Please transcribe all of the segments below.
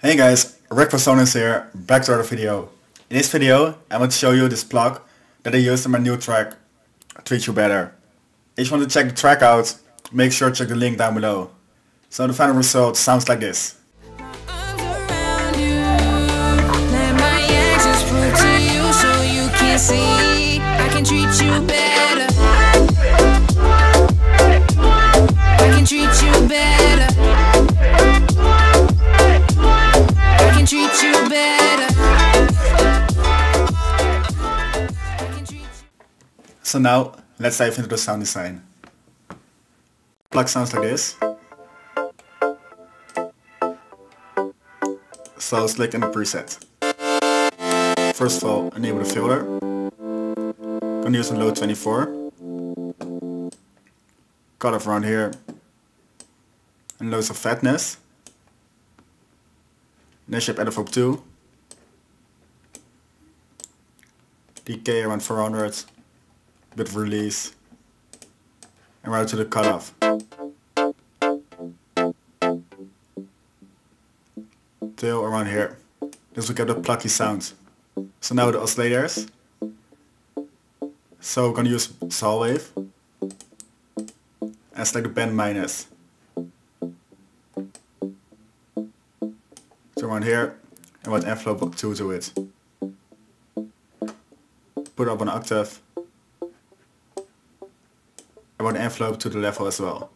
Hey guys, Xfer Sonance here, back to another video. In this video I want to show you this plug that I used in my new track, Treat You Better. If you want to check the track out, make sure to check the link down below. So the final result sounds like this. So now, let's dive into the sound design. Plug sounds like this. So select in the preset. First of all, enable the filter. Gonna use a low 24. Cut off around here. And loads of fatness. Then shape edit 2. Decay around 400. Bit of release, and route to the cutoff. Tail around here. This will get the plucky sound. So now the oscillators. So we're gonna use saw wave and select the band minus. So around here, and what envelope 2 to it. Put it up an octave. I want envelope to the level as well.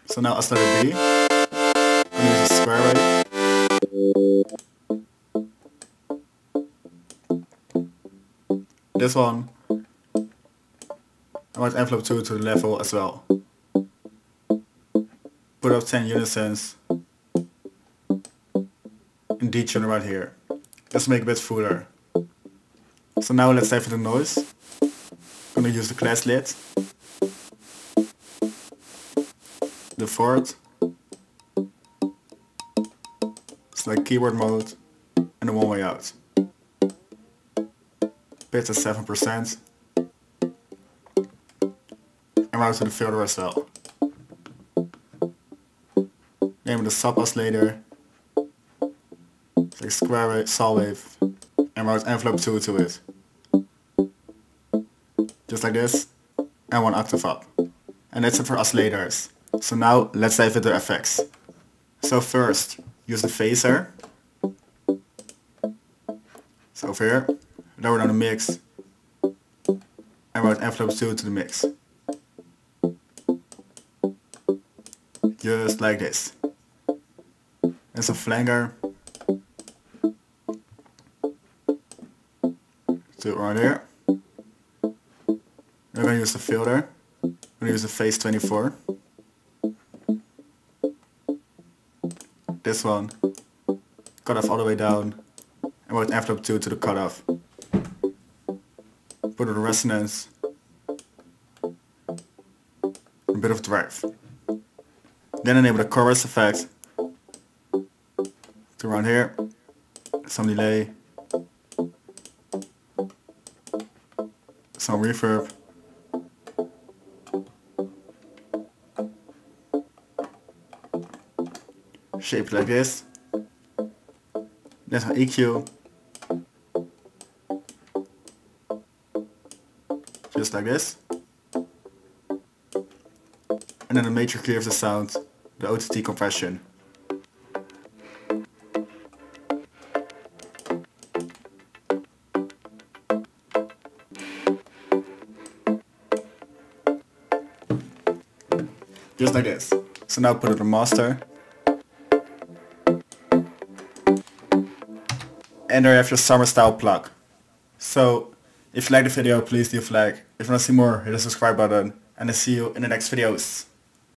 So now oscillator B, I'm going to use a square wave. This one, I want envelope 2 to the level as well. Put up 10 unisons and detune right here. Just make it a bit fuller. So now let's dive into the noise. I'm gonna use the class lid, the fourth, select keyboard mode, and the one way out. Pitch at 7%, and route to the filter as well. Name the sub oscillator, select square wave, saw wave, and route envelope 2 to it. Just like this, and one octave up. And that's it for oscillators. So now let's dive into effects. So first, use the phaser. So over here, lower down the mix, and route envelope 2 to the mix. Just like this. And some flanger. So around here. We're going to use the filter. We're going to use the phase 24. This one. Cutoff all the way down. And route envelope 2 to the cutoff. Put on the resonance. A bit of drive. Then enable the chorus effect. To around here. Some delay. Some reverb. Shape like this. There's an EQ. Just like this. And then a major clear of the sound, the OTT compression. Just like this. So now put it on master. And there you have your summer style plug. So, if you like the video, please leave a like. If you want to see more, hit the subscribe button. And I'll see you in the next videos.